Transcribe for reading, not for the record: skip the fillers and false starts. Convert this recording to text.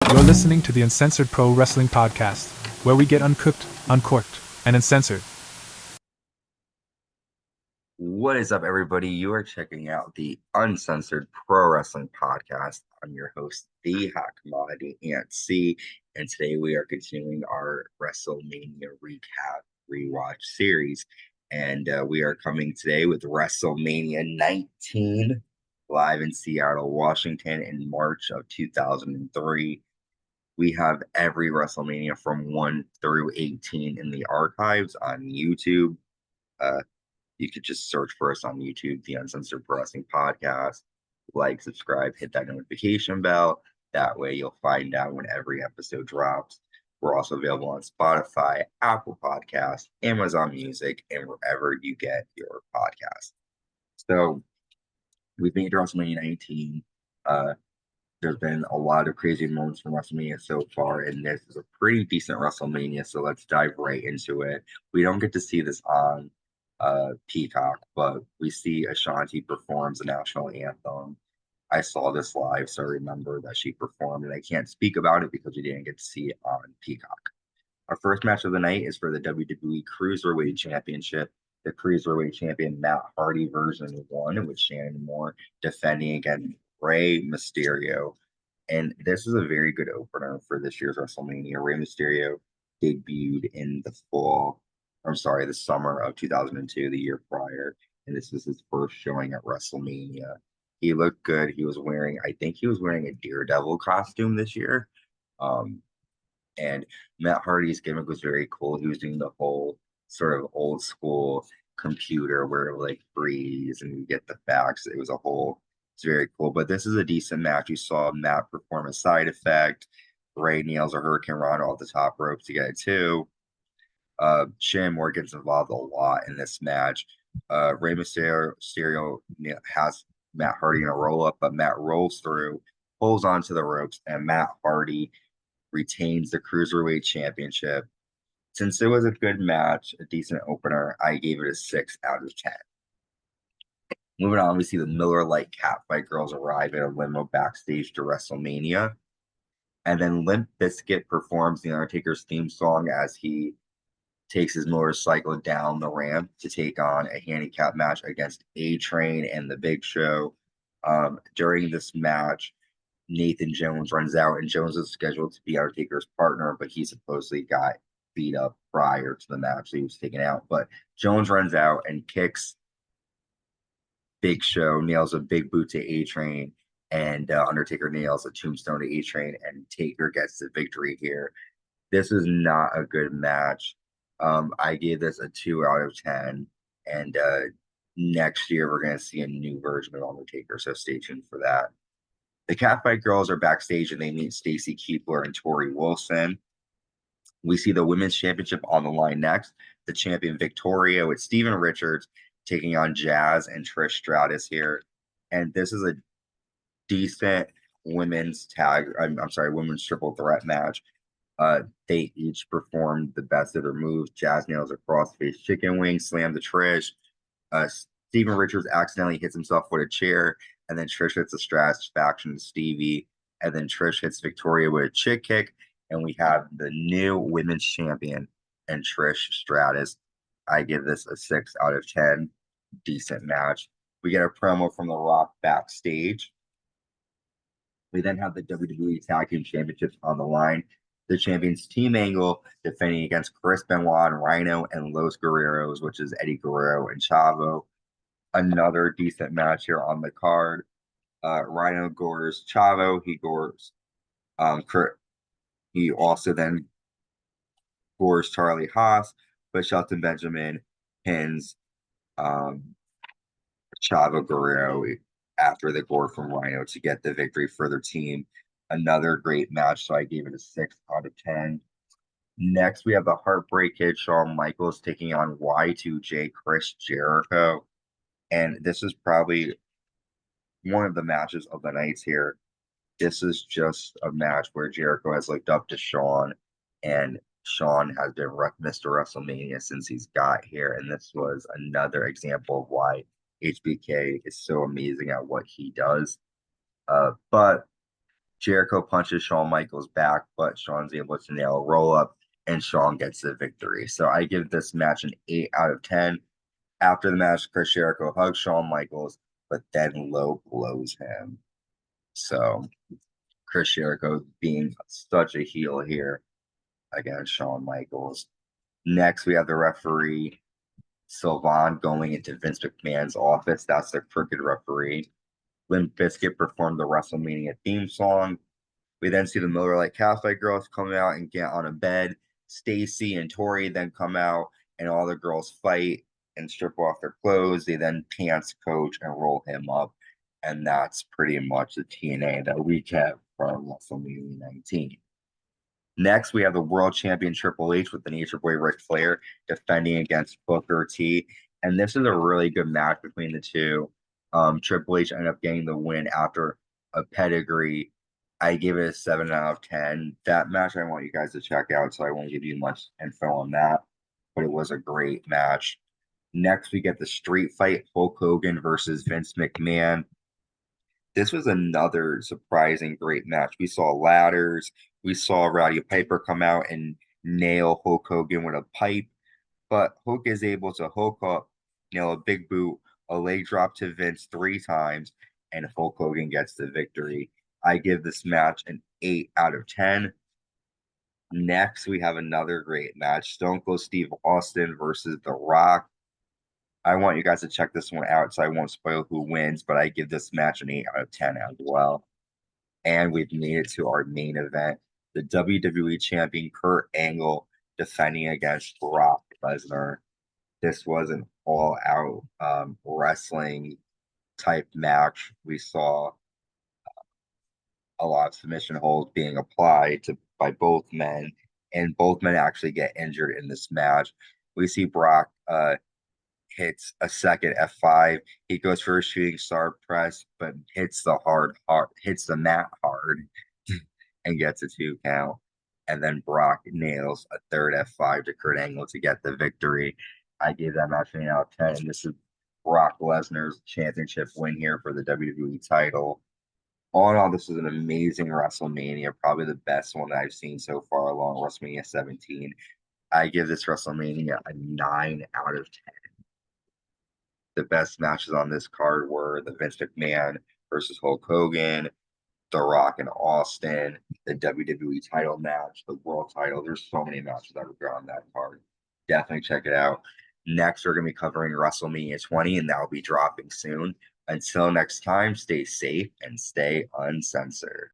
You're listening to the Uncensored Pro Wrestling Podcast, where we get uncooked, uncorked, and uncensored. What is up, everybody? You are checking out the Uncensored Pro Wrestling Podcast. I'm your host, the Hot Commodity Ant C, and today we are continuing our WrestleMania recap rewatch series. And we are coming today with WrestleMania 19, live in Seattle, Washington, in March of 2003. We have every WrestleMania from 1 through 18 in the archives on YouTube. You could just search for us on YouTube, the Uncensored Pro Wrestling Podcast. Like, subscribe, hit that notification bell. That way you'll find out when every episode drops. We're also available on Spotify, Apple Podcasts, Amazon Music, and wherever you get your podcasts. So we've made WrestleMania 19. There's been a lot of crazy moments from WrestleMania so far, and this is a pretty decent WrestleMania, so let's dive right into it. We don't get to see this on Peacock, but we see Ashanti performs the national anthem. I saw this live, so I remember that she performed, and I can't speak about it because we didn't get to see it on Peacock. Our first match of the night is for the WWE Cruiserweight Championship. The Cruiserweight Champion Matt Hardy version 1, with Shannon Moore defending against Rey Mysterio. And this is a very good opener for this year's WrestleMania. Rey Mysterio debuted in the summer of 2002, the year prior. And this was his first showing at WrestleMania. He looked good. I think he was wearing a Daredevil costume this year. And Matt Hardy's gimmick was very cool. He was doing the whole sort of old school computer where it like freeze and you get the facts. It's very cool. But this is a decent match. You saw Matt perform a side effect. Ray nails a Hurricane Rana off the top rope to get it too. Shannon Moore gets involved a lot in this match. Rey Mysterio has Matt Hardy in a roll up, but Matt rolls through, pulls onto the ropes, and Matt Hardy retains the Cruiserweight Championship. Since it was a good match, a decent opener, I gave it a 6 out of 10. Moving on, we see the Miller Lite Catfight Girls arrive in a limo backstage to WrestleMania. And then Limp Bizkit performs The Undertaker's theme song as he takes his motorcycle down the ramp to take on a handicap match against A-Train and The Big Show. During this match, Nathan Jones runs out, and Jones is scheduled to be Undertaker's partner, but he supposedly got beat up prior to the match, so he was taken out. But Jones runs out and kicks Big Show, nails a big boot to A-Train, and Undertaker nails a tombstone to A-Train, and Taker gets the victory here. This is not a good match. I gave this a 2 out of 10, and next year we're going to see a new version of Undertaker, so stay tuned for that. The Catfight Girls are backstage, and they meet Stacy Keibler and Tori Wilson. We see the Women's Championship on the line next. The champion Victoria with Steven Richards taking on Jazz and Trish Stratus here. And this is a decent women's triple threat match. They each performed the best of their moves. Jazz nails a crossface chicken wing, slam to Trish. Steven Richards accidentally hits himself with a chair, and then Trish hits a Stratus faction to Stevie, and then Trish hits Victoria with a chick kick, and we have the new women's champion and Trish Stratus. I give this a 6 out of 10. Decent match. We get a promo from The Rock backstage. We then have the WWE Tag Team Championships on the line. The champions Team Angle defending against Chris Benoit and Rhyno and Los Guerreros, which is Eddie Guerrero and Chavo. Another decent match here on the card. Rhyno gores Chavo. He gores Kurt. He also then gores Charlie Haas, but Shelton Benjamin pins Chavo Guerrero after the gore from Rhyno to get the victory for their team. Another great match, so I gave it a 6 out of 10. Next, we have the Heartbreak Kid, Shawn Michaels, taking on Y2J Chris Jericho. And this is probably one of the matches of the nights here. This is just a match where Jericho has looked up to Shawn, and Shawn has been Mr. WrestleMania since he's got here. And this was another example of why HBK is so amazing at what he does. But Jericho punches Shawn Michaels back, but Shawn's able to nail a roll up, and Shawn gets the victory. So I give this match an 8 out of 10. After the match, Chris Jericho hugs Shawn Michaels, but then low blows him. So Chris Jericho being such a heel here against Shawn Michaels. Next, we have the referee Sylvan going into Vince McMahon's office. That's the crooked referee. Limp Bizkit performed the WrestleMania theme song. We then see the Miller Lite Cafe girls come out and get on a bed. Stacy and Tori then come out, and all the girls fight and strip off their clothes. They then pants Coach and roll him up. And that's pretty much the TNA that we kept from WrestleMania 19. Next, we have the world champion Triple H with the Nature Boy Ric Flair defending against Booker T. And this is a really good match between the two. Triple H ended up getting the win after a pedigree. I give it a 7 out of 10. That match I want you guys to check out, so I won't give you much info on that, but it was a great match. Next, we get the street fight, Hulk Hogan versus Vince McMahon. This was another surprising great match. We saw ladders. We saw Roddy Piper come out and nail Hulk Hogan with a pipe, but Hulk is able to hook up, nail a big boot, a leg drop to Vince 3 times, and Hulk Hogan gets the victory. I give this match an 8 out of 10. Next, we have another great match, Stone Cold Steve Austin versus The Rock. I want you guys to check this one out, so I won't spoil who wins, but I give this match an 8 out of 10 as well. And we've made it to our main event, the WWE Champion Kurt Angle defending against Brock Lesnar. This was an all-out wrestling type match. We saw a lot of submission holds being applied by both men, and both men actually get injured in this match. We see Brock hits a second F5. He goes for a shooting star press, but hits the mat hard and gets a 2 count. And then Brock nails a third F5 to Kurt Angle to get the victory. I gave that match an 8 out of 10. And this is Brock Lesnar's championship win here for the WWE title. All in all, this was an amazing WrestleMania, probably the best one that I've seen so far along WrestleMania 17. I give this WrestleMania a 9 out of 10. The best matches on this card were the Vince McMahon versus Hulk Hogan, The Rock and Austin, the WWE title match, the world title. There's so many matches that were good on that card. Definitely check it out. Next, we're going to be covering WrestleMania 20, and that will be dropping soon. Until next time, stay safe and stay uncensored.